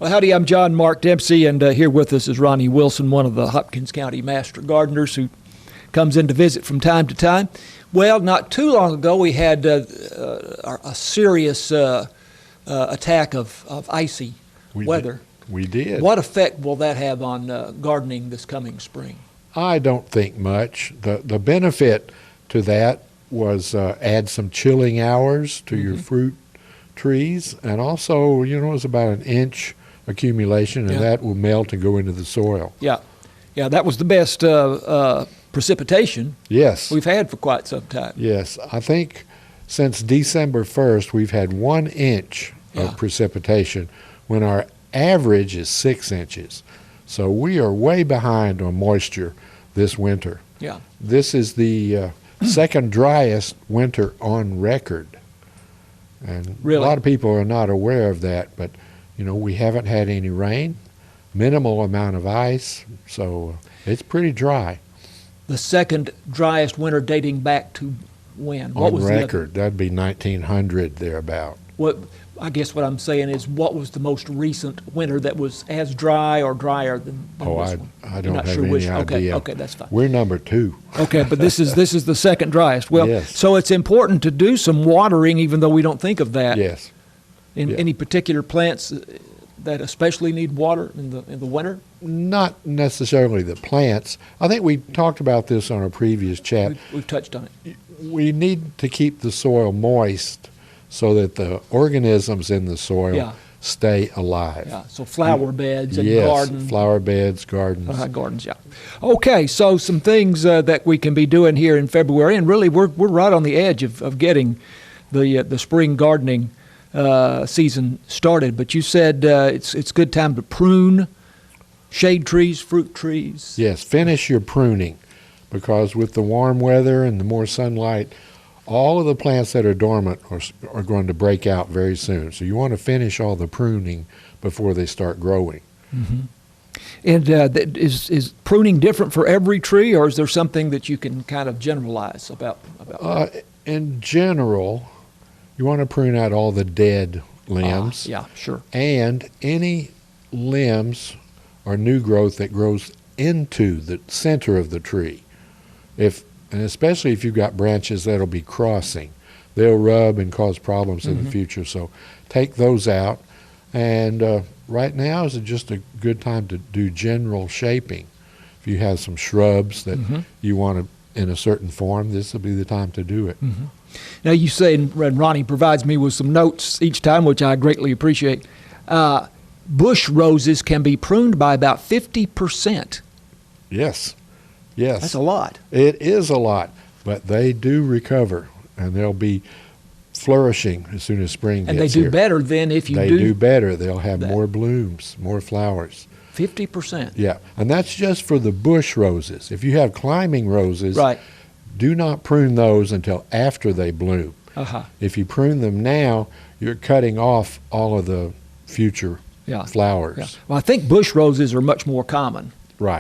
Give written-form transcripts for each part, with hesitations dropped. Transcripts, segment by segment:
Well, howdy, I'm Mark Dempsey, and here with us is Ronnie Wilson, one of the Hopkins County Master Gardeners who comes in to visit from time to time. Well, not too long ago, we had a serious attack of icy weather. We did. What effect will that have on gardening this coming spring? I don't think much. The benefit to that was add some chilling hours to your fruit trees, and also, it's about an inch accumulation, and that will melt and go into the soil. Yeah, that was the best precipitation we've had for quite some time. Yes, I think since December 1st, we've had 1 inch of precipitation when our average is 6 inches. So we are way behind on moisture this winter. Yeah. This is the second driest winter on record. And really? A lot of people are not aware of that, but we haven't had any rain, minimal amount of ice, so it's pretty dry. The second driest winter dating back to when? What was record? That'd be 1900 thereabout. I guess what I'm saying is, what was the most recent winter that was as dry or drier than this one? I don't have any idea. Okay, that's fine. We're number 2. Okay, but this is the second driest. Well, so it's important to do some watering, even though we don't think of that. Yes. Any particular plants that especially need water in the winter? Not necessarily the plants. I think we talked about this on a previous chat. We've touched on it. We need to keep the soil moist so that the organisms in the soil stay alive. Yeah, so flower beds and gardens. Yes, flower beds, gardens. Gardens, yeah. Okay, so some things that we can be doing here in February, and really we're right on the edge of getting the spring gardening season started. But you said it's good time to prune shade trees, fruit trees. Yes, finish your pruning, because with the warm weather and the more sunlight, all of the plants that are dormant are going to break out very soon. So you want to finish all the pruning before they start growing. Mm-hmm. And is pruning different for every tree, or is there something that you can kind of generalize about that? In general, you want to prune out all the dead limbs. Yeah, sure. And any limbs or new growth that grows into the center of the tree. And especially if you've got branches that'll be crossing, they'll rub and cause problems in the future. So take those out. And right now is just a good time to do general shaping. If you have some shrubs that you want to in a certain form, this will be the time to do it. Mm-hmm. Now you say, and Ronnie provides me with some notes each time, which I greatly appreciate. Bush roses can be pruned by about 50%. Yes. That's a lot. It is a lot, but they do recover, and they'll be flourishing as soon as spring gets here. And they do better then if you do. They do better. They'll have more blooms, more flowers. 50%. Yeah, and that's just for the bush roses. If you have climbing roses, do not prune those until after they bloom. If you prune them now, you're cutting off all of the future flowers. Yeah. Well, I think bush roses are much more common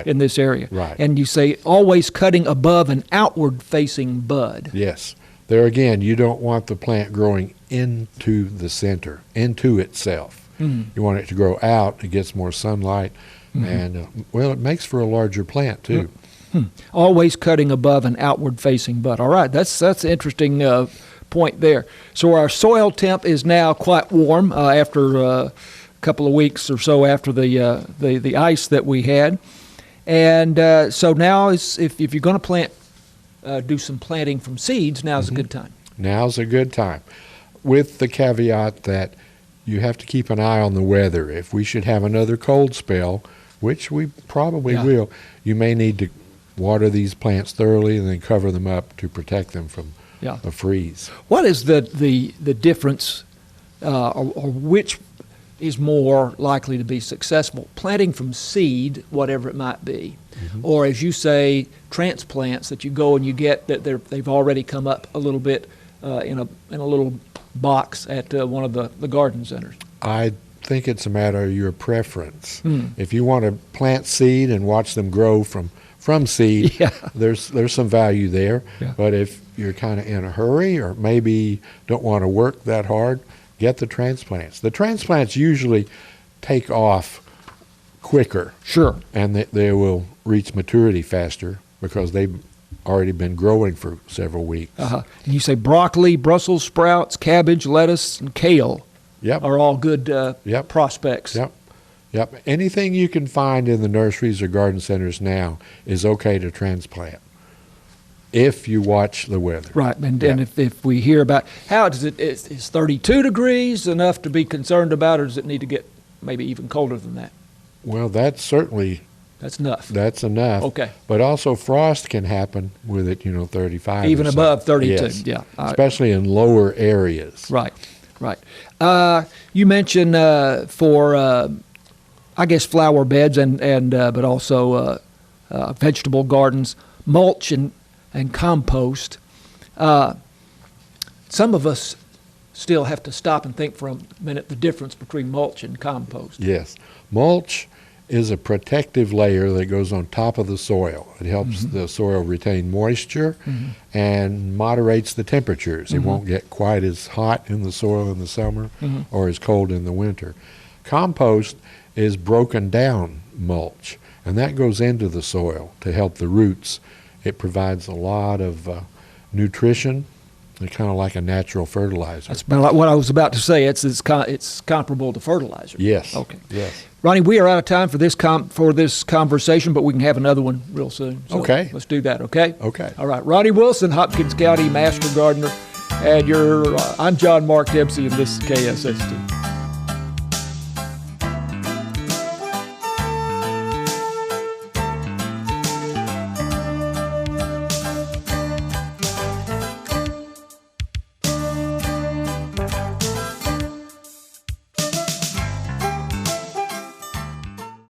in this area. Right. And you say always cutting above an outward-facing bud. Yes. There again, you don't want the plant growing into the center, into itself. You want it to grow out. It gets more sunlight, and it makes for a larger plant too. Always cutting above an outward-facing bud. All right, that's an interesting point there. So our soil temp is now quite warm after a couple of weeks or so after the ice that we had, and so now if you're going to plant, do some planting from seeds. Now's a good time. Now's a good time, with the caveat that you have to keep an eye on the weather. If we should have another cold spell, which we probably will, you may need to water these plants thoroughly and then cover them up to protect them from a freeze. What is the difference, or which is more likely to be successful? Planting from seed, whatever it might be, or as you say, transplants that you go and you get that they've already come up a little bit in a little box at one of the garden centers? I think it's a matter of your preference. If you want to plant seed and watch them grow from seed, there's some value there. But if you're kind of in a hurry or maybe don't want to work that hard, get the transplants. The transplants usually take off quicker. Sure. And they will reach maturity faster because they've already been growing for several weeks. And you say broccoli, Brussels sprouts, cabbage, lettuce, and kale are all good prospects. Yep. Anything you can find in the nurseries or garden centers now is okay to transplant if you watch the weather. Right, and if we hear about how is 32 degrees enough to be concerned about, or does it need to get maybe even colder than that? Well, that's enough. That's enough. Okay. But also frost can happen with it, 35. Even above 32, yes. yeah. Especially in lower areas. Right. You mentioned for, I guess, flower beds but also vegetable gardens, mulch and compost. Some of us still have to stop and think for a minute the difference between mulch and compost. Yes. Mulch is a protective layer that goes on top of the soil. It helps the soil retain moisture and moderates the temperatures. It won't get quite as hot in the soil in the summer or as cold in the winter. Compost is broken down mulch, and that goes into the soil to help the roots. It provides a lot of nutrition. It's kind of like a natural fertilizer. That's about what I was about to say. It's comparable to fertilizer. Yes. Okay. Yes. Ronnie, we are out of time for this conversation, but we can have another one real soon. So okay. Let's do that. Okay. Okay. All right. Ronnie Wilson, Hopkins County Master Gardener, and I'm John Mark Dempsey, and this is KSST.